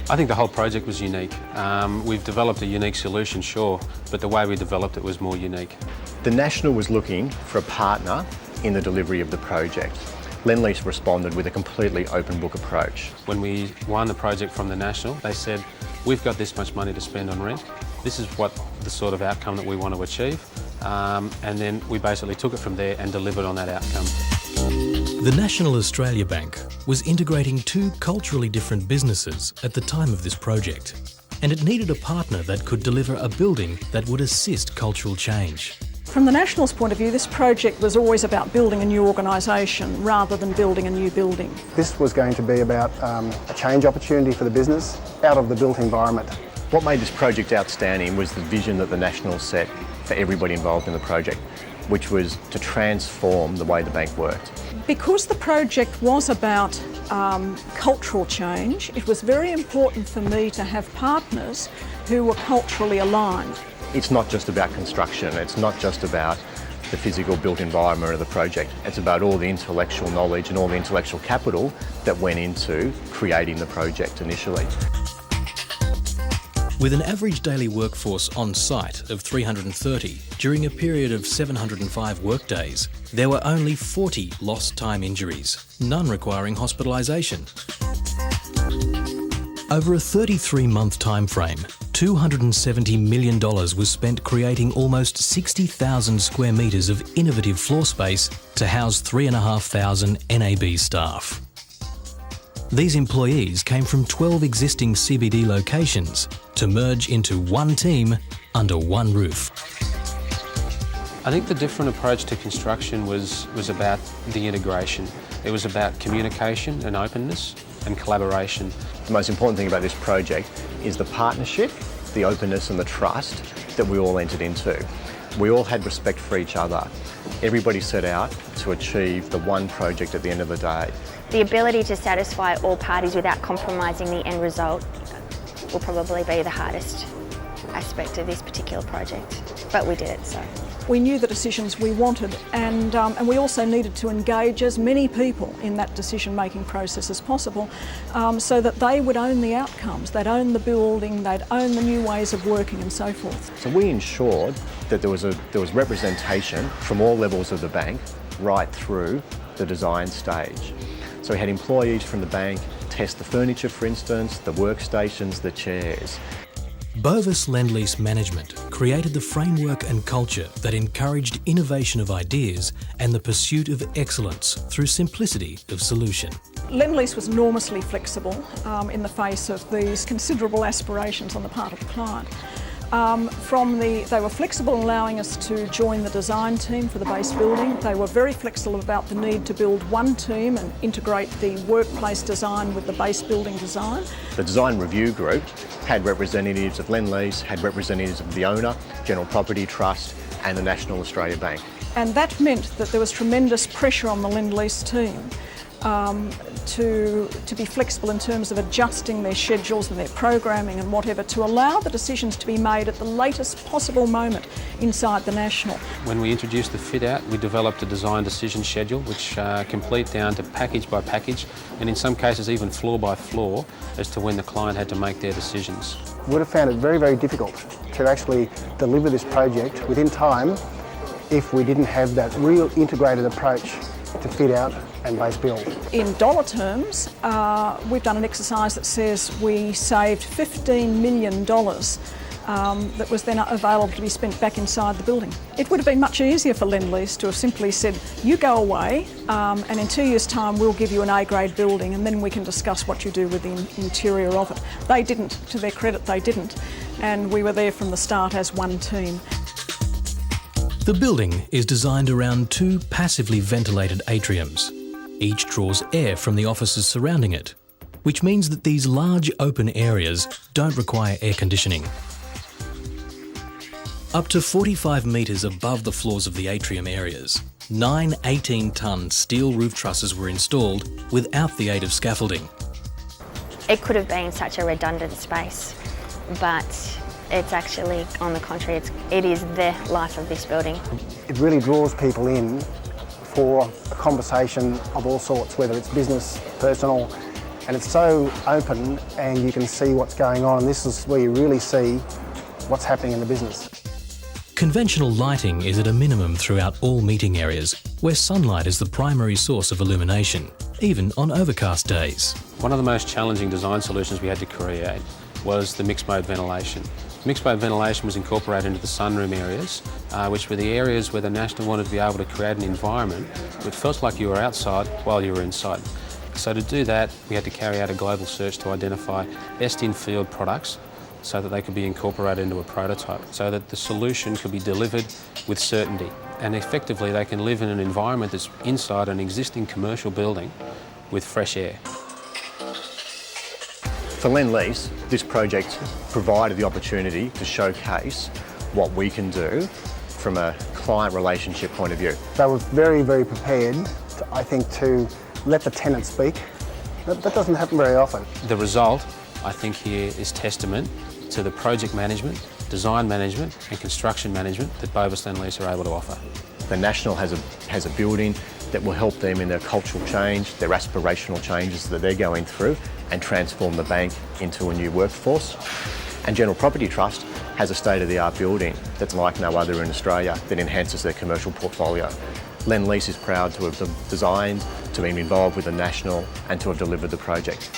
I think the whole project was unique. We've developed a unique solution, sure, but the way we developed it was more unique. The National was looking for a partner in the delivery of the project. Lendlease responded with a completely open book approach. When we won the project from the National, they said, we've got this much money to spend on rent. This is what the sort of outcome that we want to achieve. And then we basically took it from there and delivered on that outcome. The National Australia Bank was integrating two culturally different businesses at the time of this project, and it needed a partner that could deliver a building that would assist cultural change. From the National's point of view, this project was always about building a new organisation rather than building a new building. This was going to be about a change opportunity for the business out of the built environment. What made this project outstanding was the vision that the National set for everybody involved in the project, which was to transform the way the bank worked. Because the project was about cultural change, it was very important for me to have partners who were culturally aligned. It's not just about construction, it's not just about the physical built environment of the project. It's about all the intellectual knowledge and all the intellectual capital that went into creating the project initially. With an average daily workforce on site of 330 during a period of 705 workdays, there were only 40 lost time injuries, none requiring hospitalisation. Over a 33-month time frame, $270 million was spent creating almost 60,000 square metres of innovative floor space to house 3,500 NAB staff. These employees came from 12 existing CBD locations to merge into one team under one roof. I think the different approach to construction was about the integration. It was about communication and openness and collaboration. The most important thing about this project is the partnership, the openness and the trust that we all entered into. We all had respect for each other. Everybody set out to achieve the one project at the end of the day. The ability to satisfy all parties without compromising the end result will probably be the hardest aspect of this particular project, but we did it, so. We knew the decisions we wanted, and we also needed to engage as many people in that decision-making process as possible, so that they would own the outcomes, they'd own the building, they'd own the new ways of working and so forth. So we ensured that there was representation from all levels of the bank right through the design stage. So we had employees from the bank test the furniture, for instance, the workstations, the chairs. Bovis Lendlease Management created the framework and culture that encouraged innovation of ideas and the pursuit of excellence through simplicity of solution. Lendlease was enormously flexible in the face of these considerable aspirations on the part of the client. They were flexible in allowing us to join the design team for the base building. They were very flexible about the need to build one team and integrate the workplace design with the base building design. The design review group had representatives of Lendlease, had representatives of the owner, General Property Trust and the National Australia Bank. And that meant that there was tremendous pressure on the Lendlease team to be flexible in terms of adjusting their schedules and their programming and whatever to allow the decisions to be made at the latest possible moment inside the National. When we introduced the fit out, we developed a design decision schedule which complete down to package by package and in some cases even floor by floor as to when the client had to make their decisions. We would have found it very, very difficult to actually deliver this project within time if we didn't have that real integrated approach to fit out and base build. In dollar terms, we've done an exercise that says we saved $15 million that was then available to be spent back inside the building. It would have been much easier for Lendlease to have simply said, you go away and in 2 years' time we'll give you an A-grade building and then we can discuss what you do with the interior of it. They didn't, to their credit they didn't, and we were there from the start as one team. The building is designed around two passively ventilated atriums. Each draws air from the offices surrounding it, which means that these large open areas don't require air conditioning. Up to 45 metres above the floors of the atrium areas, 9 18-tonne steel roof trusses were installed without the aid of scaffolding. It could have been such a redundant space, but it's actually, on the contrary, it is the life of this building. It really draws people in for a conversation of all sorts, whether it's business, personal, And it's so open and you can see what's going on. This is where you really see what's happening in the business. Conventional lighting is at a minimum throughout all meeting areas, where sunlight is the primary source of illumination, even on overcast days. One of the most challenging design solutions we had to create was the mixed mode ventilation. Mixed mode ventilation was incorporated into the sunroom areas, which were the areas where the National wanted to be able to create an environment that felt like you were outside while you were inside. So to do that, we had to carry out a global search to identify best in-field products so that they could be incorporated into a prototype, so that the solution could be delivered with certainty. And effectively, they can live in an environment that's inside an existing commercial building with fresh air. For Lendlease, this project provided the opportunity to showcase what we can do from a client relationship point of view. They were very, very prepared, I think, to let the tenant speak. That doesn't happen very often. The result, I think, here is testament to the project management, design management and construction management that Bovis Lendlease are able to offer. The National has a building that will help them in their cultural change, their aspirational changes that they're going through, and transform the bank into a new workforce. And General Property Trust has a state-of-the-art building that's like no other in Australia that enhances their commercial portfolio. Lendlease is proud to have designed, to be involved with the National and to have delivered the project.